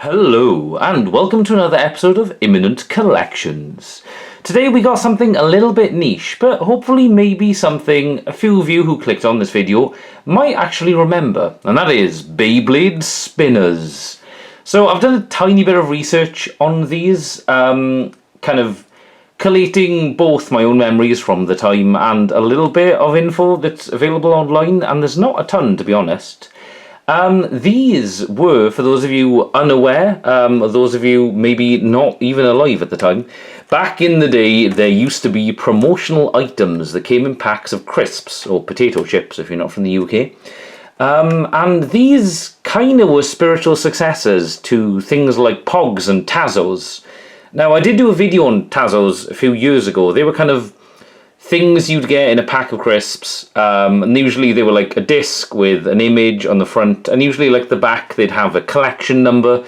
Hello, and welcome to another episode of Imminent Collections. Today we got something a little bit niche, but hopefully maybe something a few of you who clicked on this video might actually remember, and that is Beyblade spinners. So I've done a tiny bit of research on these, kind of collating both my own memories from the time and a little bit of info that's available online, and there's not a ton, to be honest. These were, for those of you unaware, those of you maybe not even alive at the time, back in the day there used to be promotional items that came in packs of crisps, or potato chips if you're not from the UK. And these kind of were spiritual successors to things like Pogs and Tazos. Now, I did do a video on Tazos a few years ago. They were kind of things you'd get in a pack of crisps, and usually they were like a disc with an image on the front, and usually like the back they'd have a collection number.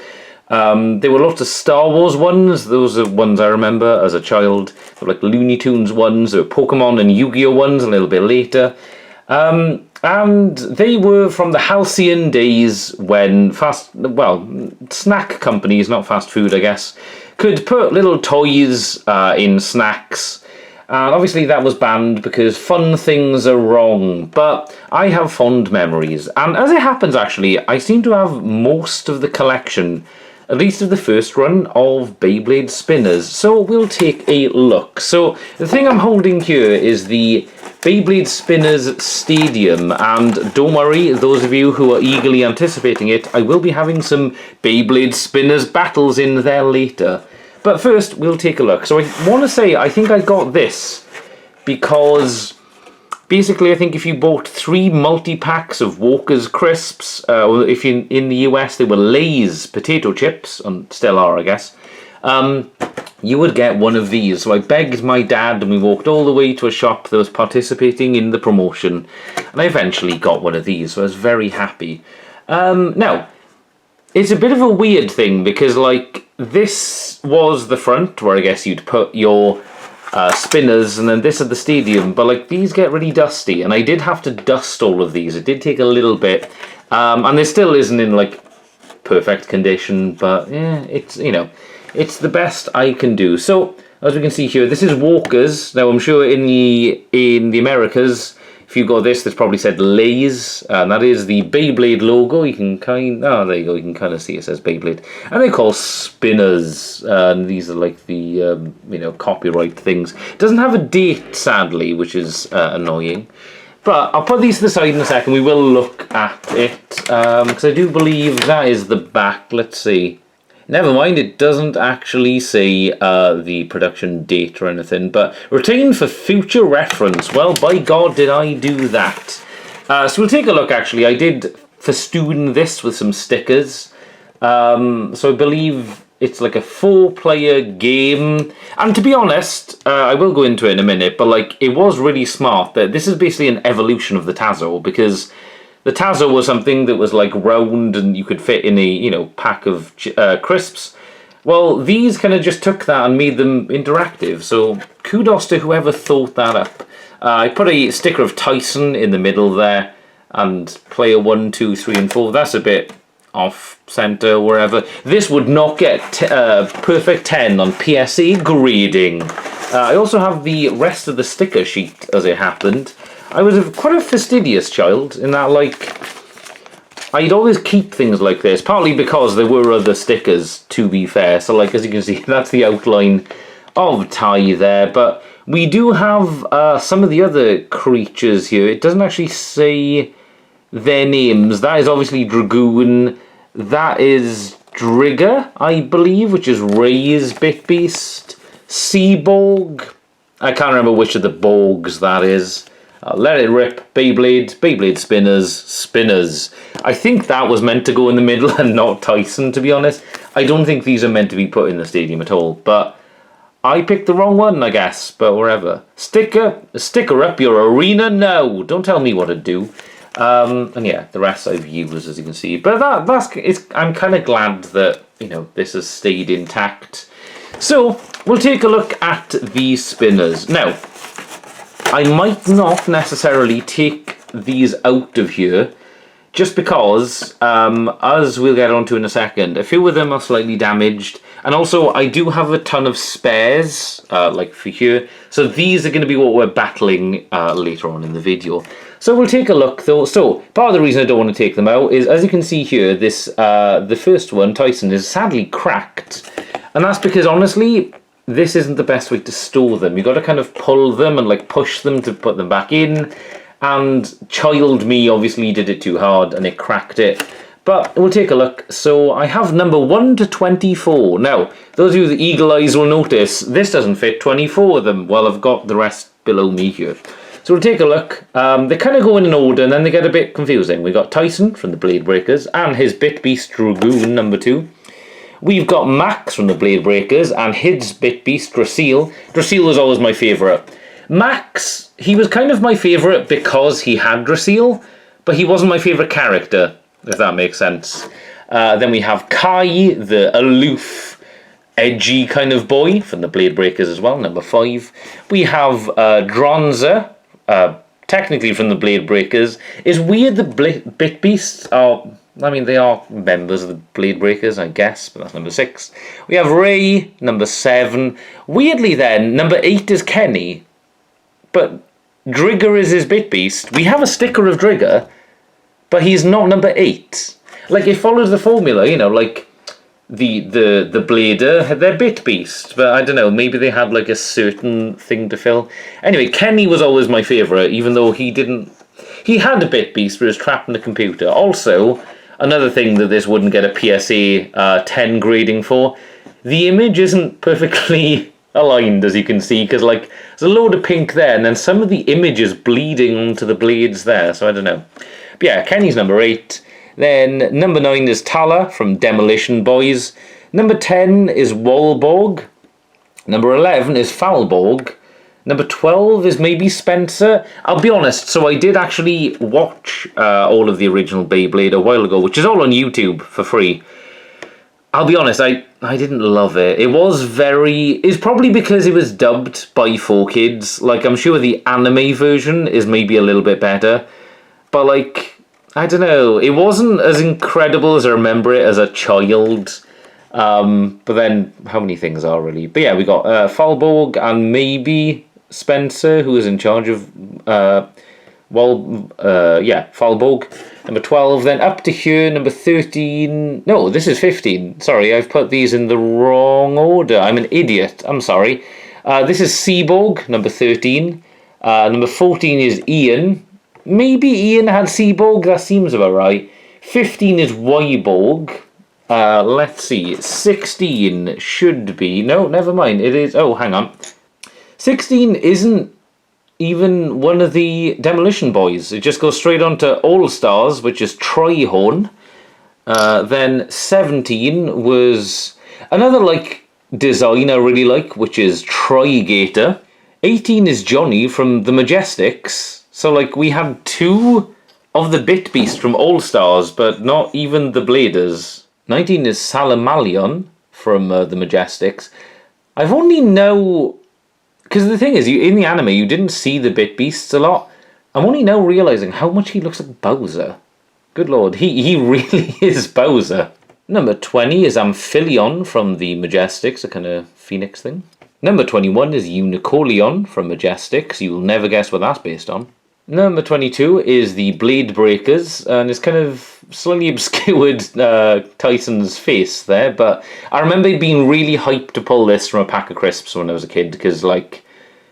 There were lots of Star Wars ones. Those are ones I remember as a child. There were like Looney Tunes ones. There were Pokemon and Yu-Gi-Oh ones a little bit later. And they were from the halcyon days when snack companies, not fast food I guess, could put little toys in snacks. And obviously that was banned because fun things are wrong, but I have fond memories. And as it happens actually, I seem to have most of the collection, at least of the first run, of Beyblade spinners. So we'll take a look. So the thing I'm holding here is the Beyblade Spinners Stadium, and don't worry, those of you who are eagerly anticipating it, I will be having some Beyblade Spinners battles in there later. But first, we'll take a look. So I want to say, I think I got this because basically I think if you bought 3 multi-packs of Walker's crisps, or if you in the US they were Lay's potato chips, and still are I guess, you would get one of these. So I begged my dad and we walked all the way to a shop that was participating in the promotion, and I eventually got one of these, so I was very happy. Now, it's a bit of a weird thing because like this was the front where I guess you'd put your spinners, and then this at the stadium, but like these get really dusty, and I did have to dust all of these. It did take a little bit, and this still isn't in like perfect condition, but yeah, it's, you know, it's the best I can do. So as we can see here, this is Walker's. Now I'm sure in the Americas, if you got this, this probably said Lay's, and that is the Beyblade logo. You can there you go, you can kind of see it says Beyblade. And they're called spinners, and these are like the, copyright things. It doesn't have a date, sadly, which is annoying. But I'll put these to the side in a second. We will look at it, because I do believe that is the back. Let's see. Never mind, it doesn't actually say the production date or anything, but retained for future reference. Well, by God, did I do that. So we'll take a look, actually. I did festoon this with some stickers. So I believe it's like a 4-player game. And to be honest, I will go into it in a minute, but like it was really smart that this is basically an evolution of the Tazo, because the Tazo was something that was like round and you could fit in a, pack of crisps. Well, these kind of just took that and made them interactive. So kudos to whoever thought that up. I put a sticker of Tyson in the middle there, and player 1, 2, 3, and 4. That's a bit off center, wherever. This would not get perfect 10 on PSA grading. I also have the rest of the sticker sheet as it happened. I was quite a fastidious child in that, like, I'd always keep things like this, partly because there were other stickers, to be fair. So, like, as you can see, that's the outline of Ty there. But we do have some of the other creatures here. It doesn't actually say their names. That is obviously Dragoon. That is Drigger, I believe, which is Ray's Bit Beast. Seaborg. I can't remember which of the Borgs that is. Let it rip. Beyblade spinners. I think that was meant to go in the middle and not Tyson, to be honest. I don't think these are meant to be put in the stadium at all, but I picked the wrong one, I guess, but whatever. Sticker up your arena now. Don't tell me what to do. And yeah, the rest I've used, as you can see. But I'm kind of glad that, this has stayed intact. So, we'll take a look at these spinners. Now, I might not necessarily take these out of here just because, as we'll get onto in a second, a few of them are slightly damaged, and also I do have a ton of spares, like for here, so these are going to be what we're battling later on in the video. So we'll take a look though. So part of the reason I don't want to take them out is, as you can see here, this the first one, Tyson, is sadly cracked, and that's because honestly this isn't the best way to store them. You've got to kind of pull them and like push them to put them back in, and child me obviously did it too hard and it cracked it. But we'll take a look. So I have number 1 to 24. Now, those of you with eagle eyes will notice this doesn't fit 24 of them. Well, I've got the rest below me here. So we'll take a look. They kind of go in an order and then they get a bit confusing. We've got Tyson from the Blade Breakers and his Bit Beast Dragoon number 2. We've got Max from the Blade Breakers and his Bit Beast Drasil. Drasil was always my favourite. Max, he was kind of my favourite because he had Drasil, but he wasn't my favourite character, if that makes sense. Then we have Kai, the aloof, edgy kind of boy from the Blade Breakers as well, number 5. We have Dronza, technically from the Blade Breakers. It's weird the Bit Beasts are, I mean, they are members of the Blade Breakers, I guess, but that's number 6. We have Ray, number 7. Weirdly then, number 8 is Kenny, but Drigger is his Bit Beast. We have a sticker of Drigger, but he's not number 8. Like, it follows the formula, you know, like the Blader had their Bit Beast, but I don't know, maybe they had like a certain thing to fill. Anyway, Kenny was always my favourite, even though he had a Bit Beast, but it was trapped in the computer. Also, another thing that this wouldn't get a PSA 10 grading for, the image isn't perfectly aligned, as you can see, because like there's a load of pink there, and then some of the image is bleeding onto the blades there, so I don't know. But yeah, Kenny's number 8. Then number 9 is Tala from Demolition Boys. Number 10 is Walborg. Number 11 is Falborg. Number 12 is maybe Spencer. I'll be honest, so I did actually watch all of the original Beyblade a while ago, which is all on YouTube for free. I'll be honest, I didn't love it. It's probably because it was dubbed by 4Kids. Like, I'm sure the anime version is maybe a little bit better. But, like, I don't know. It wasn't as incredible as I remember it as a child. But then, how many things are really? But yeah, we got Falborg and maybe Spencer, who is in charge of, Falborg. Number 12, then up to here, number 13. No, this is 15. Sorry, I've put these in the wrong order. I'm an idiot. I'm sorry. This is Seaborg, number 13. Number 14 is Ian. Maybe Ian had Seaborg, that seems about right. 15 is Wyborg. Let's see, 16 should be... No, never mind, it is... Oh, hang on. 16 isn't even one of the Demolition Boys. It just goes straight on to All-Stars, which is Trihorn. Then 17 was another, like, design I really like, which is Trigator. 18 is Johnny from the Majestics. So, like, we had 2 of the Bit Beast from All-Stars, but not even the Bladers. 19 is Salamalion from the Majestics. I've only know... Because the thing is, in the anime, you didn't see the Bit Beasts a lot. I'm only now realising how much he looks like Bowser. Good lord, he really is Bowser. Number 20 is Amphileon from the Majestics, a kind of phoenix thing. Number 21 is Unicorlion from Majestics. You'll never guess what that's based on. Number 22 is the Blade Breakers, and it's kind of slightly obscured Tyson's face there, but I remember being really hyped to pull this from a pack of crisps when I was a kid, because, like,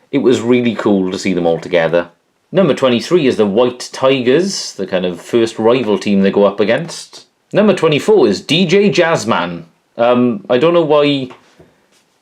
it was really cool to see them all together. Number 23 is the White Tigers, the kind of first rival team they go up against. Number 24 is DJ Jazzman. I don't know why...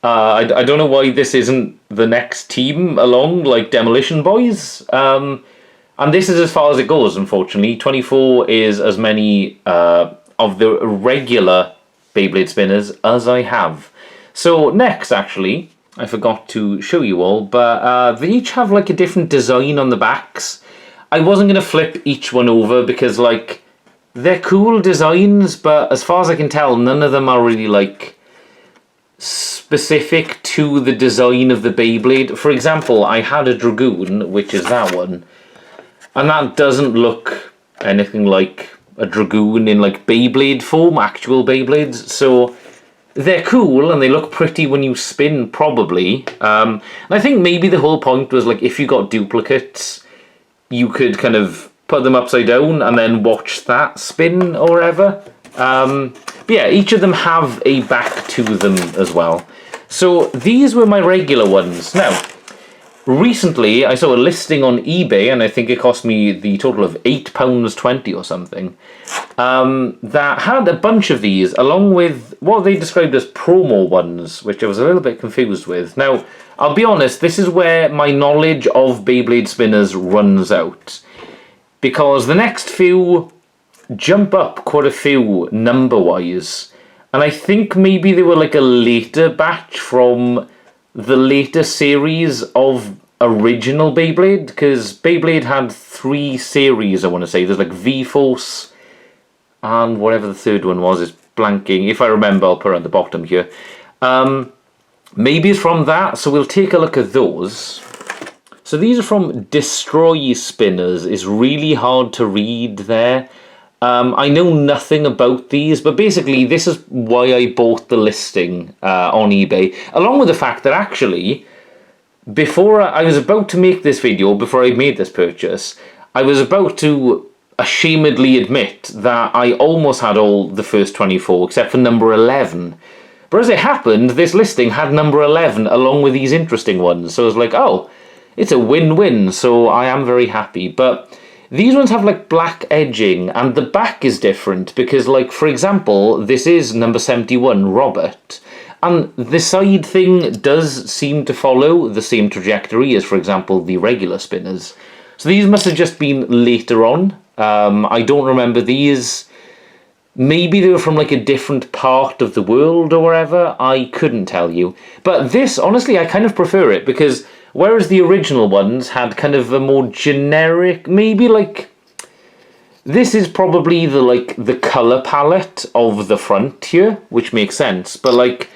I don't know why this isn't the next team along, like Demolition Boys. And this is as far as it goes, unfortunately. 24 is as many of the regular Beyblade spinners as I have. So next, actually, I forgot to show you all, but they each have like a different design on the backs. I wasn't going to flip each one over because, like, they're cool designs, but as far as I can tell, none of them are really, like, specific to the design of the Beyblade. For example, I had a Dragoon, which is that one, and that doesn't look anything like a Dragoon in like Beyblade form, actual Beyblades. So they're cool and they look pretty when you spin, probably. And I think maybe the whole point was like if you got duplicates, you could kind of put them upside down and then watch that spin or whatever. But yeah, each of them have a back to them as well. So these were my regular ones. Now, recently I saw a listing on eBay, and I think it cost me the total of £8.20 or something, that had a bunch of these, along with what they described as promo ones, which I was a little bit confused with. Now, I'll be honest, this is where my knowledge of Beyblade spinners runs out, because the next few jump up quite a few number-wise, and I think maybe they were like a later batch from the later series of original Beyblade, because Beyblade had 3 series, I want to say. There's like V-Force and whatever the third one was is blanking. If I remember, I'll put it at the bottom here. Maybe it's from that, so we'll take a look at those. So these are from Destroy Spinners. It's really hard to read there. I know nothing about these, but basically this is why I bought the listing on eBay, along with the fact that actually, before I was about to make this video, before I made this purchase, I was about to ashamedly admit that I almost had all the first 24, except for number 11. But as it happened, this listing had number 11 along with these interesting ones, so I was like, oh, it's a win-win, so I am very happy. But these ones have like black edging, and the back is different because, like, for example, this is number 71, Robert, and the side thing does seem to follow the same trajectory as, for example, the regular spinners. So these must have just been later on. I don't remember these. Maybe they were from like a different part of the world or whatever. I couldn't tell you. But this, honestly, I kind of prefer it because whereas the original ones had kind of a more generic, maybe like, this is probably the colour palette of the front here, which makes sense. But like,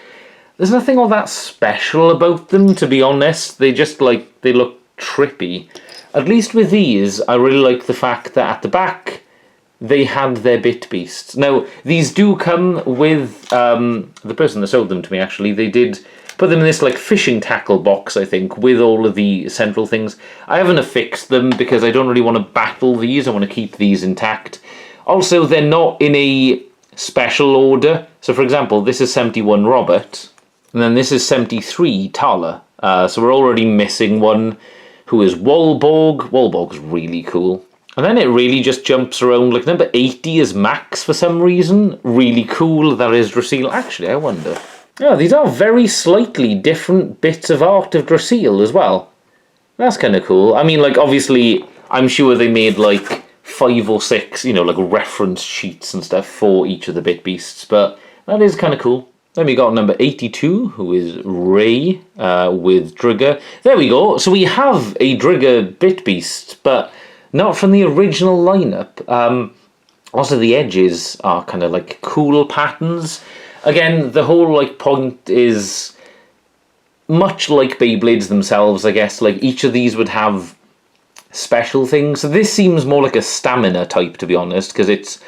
there's nothing all that special about them, to be honest. They just like, they look trippy. At least with these, I really like the fact that at the back, they had their bit beasts. Now, these do come with, the person that sold them to me actually, they did put them in this like fishing tackle box, I think, with all of the central things. I haven't affixed them because I don't really want to battle these. I want to keep these intact. Also, they're not in a special order. So, for example, this is 71 Robert, and then this is 73 Tala. So we're already missing one, who is Walborg. Walborg's really cool. And then it really just jumps around. Like number 80 is Max for some reason. Really cool. That is Drasil. Actually, I wonder. Oh, these are very slightly different bits of art of Drasil as well. That's kind of cool. I mean, like, obviously, I'm sure they made, like, 5 or 6, you know, like, reference sheets and stuff for each of the bit beasts, but that is kind of cool. Then we got number 82, who is Ray, with Drigger. There we go. So we have a Drigger bit beast, but not from the original lineup. Also, the edges are kind of, like, cool patterns. Again, the whole like point is much like Beyblades themselves, I guess. Like each of these would have special things. So this seems more like a stamina type, to be honest, because it's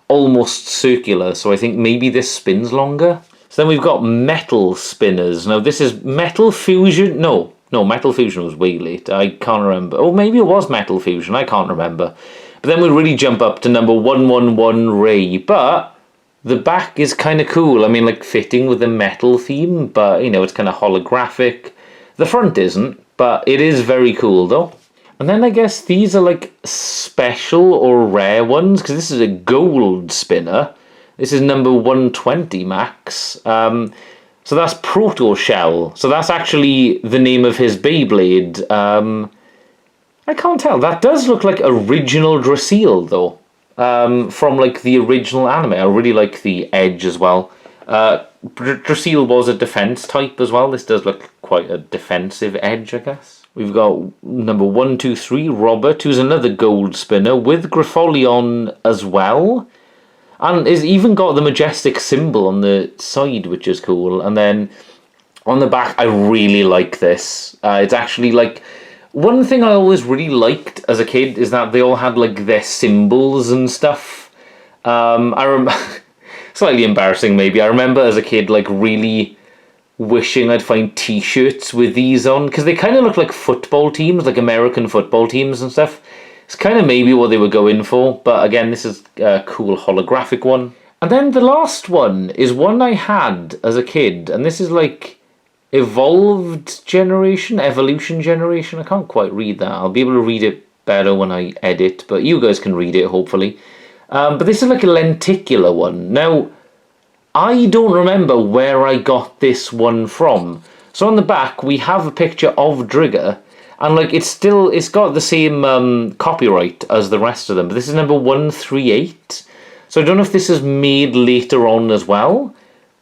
almost circular. So I think maybe this spins longer. So then we've got Metal Spinners. Now this is Metal Fusion. No, Metal Fusion was way late. I can't remember. Oh, maybe it was Metal Fusion. I can't remember. But then we really jump up to number 111 Ray. But the back is kind of cool. I mean, like, fitting with the metal theme, but, you know, it's kind of holographic. The front isn't, but it is very cool, though. And then I guess these are, like, special or rare ones, because this is a gold spinner. This is number 120 Max. So that's Proto Shell. So that's actually the name of his Beyblade. I can't tell. That does look like original Drasil, though. From like the original anime. I really like the edge as well. Drasil was a defense type as well. This does look quite a defensive edge, I guess. We've got number 123 Robert, who's another gold spinner with Griffolion as well, and has even got the majestic symbol on the side, which is cool. And then on the back, I really like this. It's actually like, one thing I always really liked as a kid is that they all had like their symbols and stuff. I remember, slightly embarrassing maybe, I remember as a kid like really wishing I'd find t-shirts with these on, because they kind of look like football teams, like American football teams and stuff. It's kind of maybe what they were going for, but again, this is a cool holographic one. And then the last one is one I had as a kid, and this is like evolution generation, I can't quite read that. I'll be able to read it better when I edit, but you guys can read it hopefully. But this is like a lenticular one. Now, I don't remember where I got this one from. So on the back we have a picture of Drigger, and like it's got the same copyright as the rest of them, but this is number 138. So I don't know if this is made later on as well.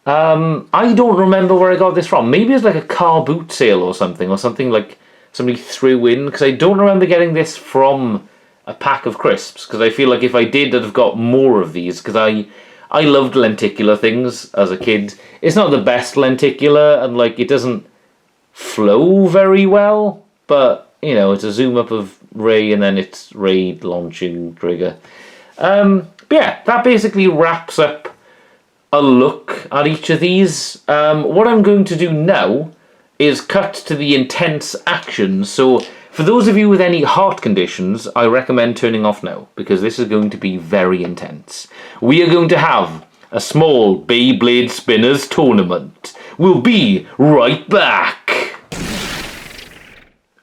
I don't remember where I got this from. Maybe it's like a car boot sale or something like somebody threw in, because I don't remember getting this from a pack of crisps, because I feel like if I did, I'd have got more of these, because I loved lenticular things as a kid. It's not the best lenticular, and like it doesn't flow very well, but you know, it's a zoom up of Ray and then it's Ray launching Drigger. But yeah, that basically wraps up a look at each of these. What I'm going to do now is cut to the intense action. So for those of you with any heart conditions, I recommend turning off now, because this is going to be very intense. We are going to have a small Beyblade Spinners tournament. We'll be right back.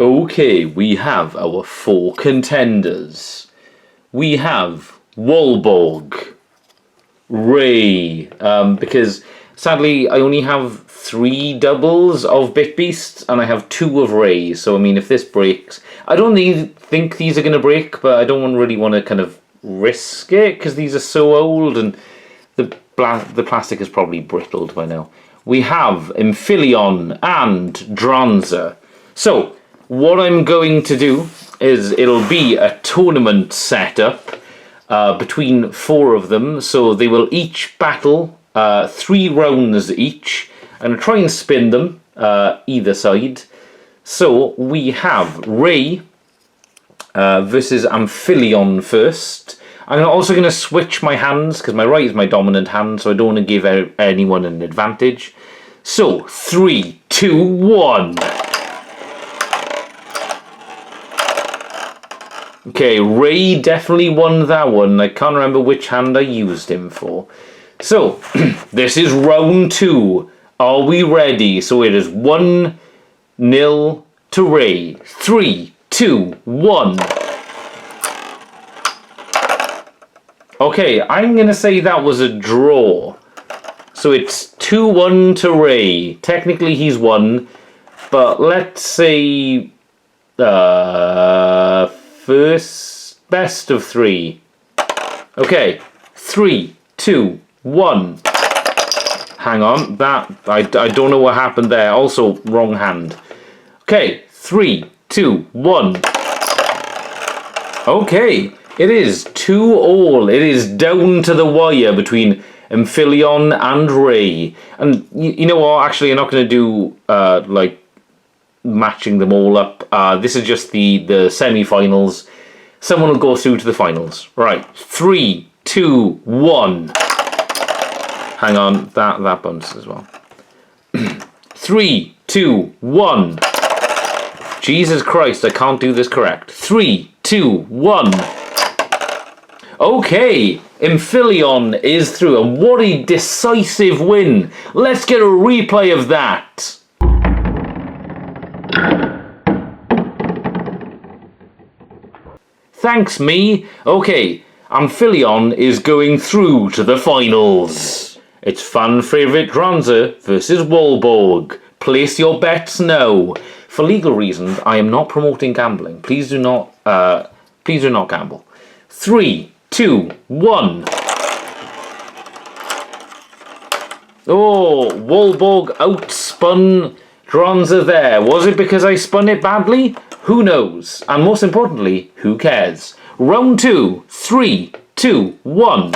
Okay, we have our 4 contenders. We have Walborg, Ray, because sadly I only have 3 doubles of Bit Beasts and I have 2 of Ray, so I mean if this breaks, I don't think these are going to break, but I don't really want to kind of risk it because these are so old and the plastic is probably brittled by now. We have Amphileon and Dranza. So what I'm going to do is it'll be a tournament setup between 4 of them, so they will each battle 3 rounds each. I'm going to try and spin them either side. So we have Ray versus Amphileon first. I'm also going to switch my hands because my right is my dominant hand, so I don't want to give anyone an advantage. So 3, 2, 1. Okay, Ray definitely won that one. I can't remember which hand I used him for. So this is round 2. Are we ready? So it is 1-0 to Ray. 3, 2, 1. Okay, I'm going to say that was a draw. So it's 2-1 to Ray. Technically he's won, but let's say first best of 3. Okay, 3, 2, 1. Hang on, I don't know what happened there. Also, wrong hand. Okay, 3, 2, 1. Okay, it is 2-all. It is down to the wire between Amphileon and Ray. And you know what? Actually, I'm not going to do like matching them all up. This is just the semi-finals. Someone will go through to the finals. Right, 3, 2, 1. Hang on, that bounces as well. 3, 2, 1. Jesus Christ, I can't do this correct. 3, 2, 1. Okay, Amphileon is through, and what a decisive win. Let's get a replay of that. Thanks, me. Okay, Amphileon is going through to the finals. It's fan favourite Dranza versus Walborg. Place your bets now. For legal reasons, I am not promoting gambling. Please do not gamble. 3, 2, 1. Oh, Walborg outspun Dranza there. Was it because I spun it badly? Who knows? And most importantly, who cares? Round 2, 3, 2, 1.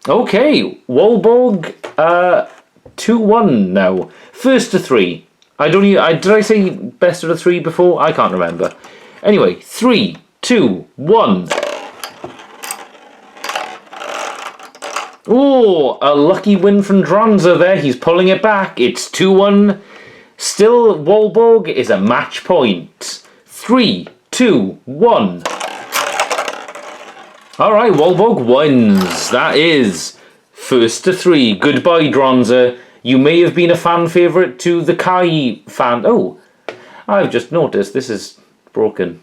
Okay, Walborg, 2-1 now. First to 3. Did I say best of the 3 before? I can't remember. Anyway, 3, 2, 1. Oh, a lucky win from Dranza there. He's pulling it back. It's 2-1. Still, Walborg is a match point. 3, 2, 1. Alright, Walborg wins. That is first to 3. Goodbye, Dranza. You may have been a fan favourite to the Kai fan. Oh, I've just noticed this is broken.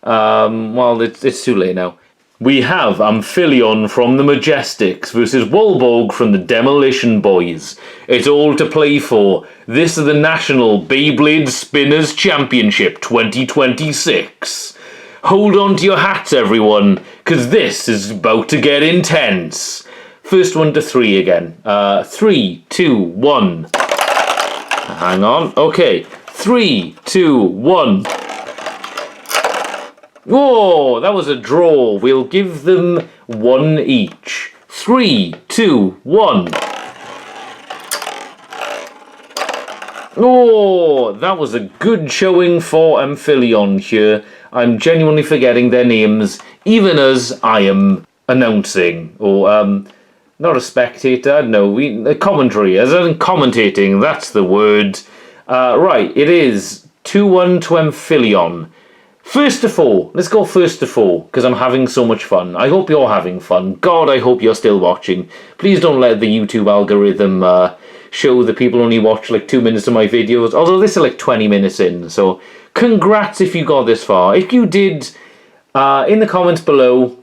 Well, it's too late now. We have Amphileon from the Majestics versus Walborg from the Demolition Boys. It's all to play for. This is the National Beyblade Spinners Championship 2026. Hold on to your hats, everyone, because this is about to get intense. First one to 3 again. 3, 2, 1. Hang on. Okay. 3, 2, 1. Whoa, that was a draw. We'll give them 1 each. 3, 2, 1. Oh, that was a good showing for Amphileon here. I'm genuinely forgetting their names, even as I am announcing, or not a spectator, no, a commentary, as in commentating, that's the word. Right, it is 2-1 to Amphileon. First to 4. Let's go first to 4, because I'm having so much fun. I hope you're having fun. God, I hope you're still watching. Please don't let the YouTube algorithm show that people only watch like 2 minutes of my videos, although this is like 20 minutes in, so congrats if you got this far. If you did, in the comments below,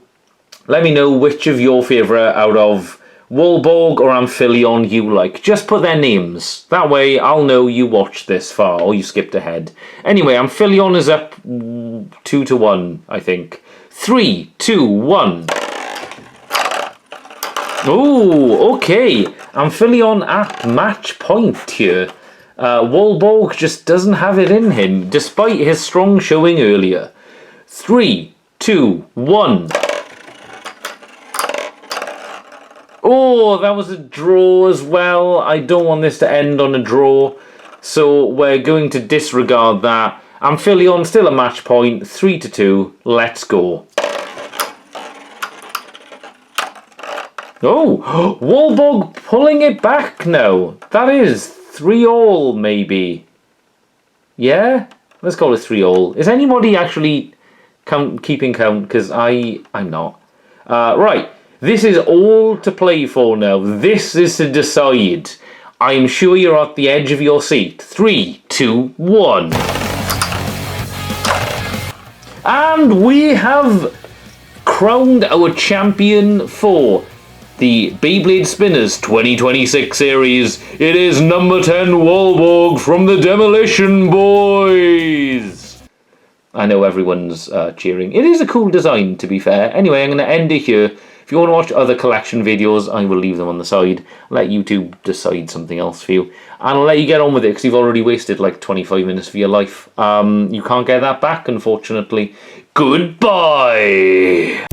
let me know which of your favourite out of Walborg or Amphileon you like. Just put their names. That way I'll know you watched this far or you skipped ahead. Anyway, Amphileon is up 2-1, I think. 3, 2, 1. Oh, okay. Amphileon at match point here. Walborg just doesn't have it in him, despite his strong showing earlier. 3, 2, 1. Oh, that was a draw as well. I don't want this to end on a draw, so we're going to disregard that. Amphileon still a match point. 3-2. Let's go. Oh, Walborg pulling it back now. That is 3-all, maybe. Yeah? Let's call it 3-all. Is anybody actually keeping count? Because I'm not. Right. This is all to play for now. This is to decide. I'm sure you're at the edge of your seat. 3, 2, 1. And we have crowned our champion for the Beyblade Spinners 2026 series. It is number 10 Walborg from the Demolition Boys. I know everyone's cheering. It is a cool design, to be fair. Anyway, I'm going to end it here. If you want to watch other collection videos, I will leave them on the side. Let YouTube decide something else for you. And I'll let you get on with it, because you've already wasted like 25 minutes of your life. You can't get that back, unfortunately. Goodbye!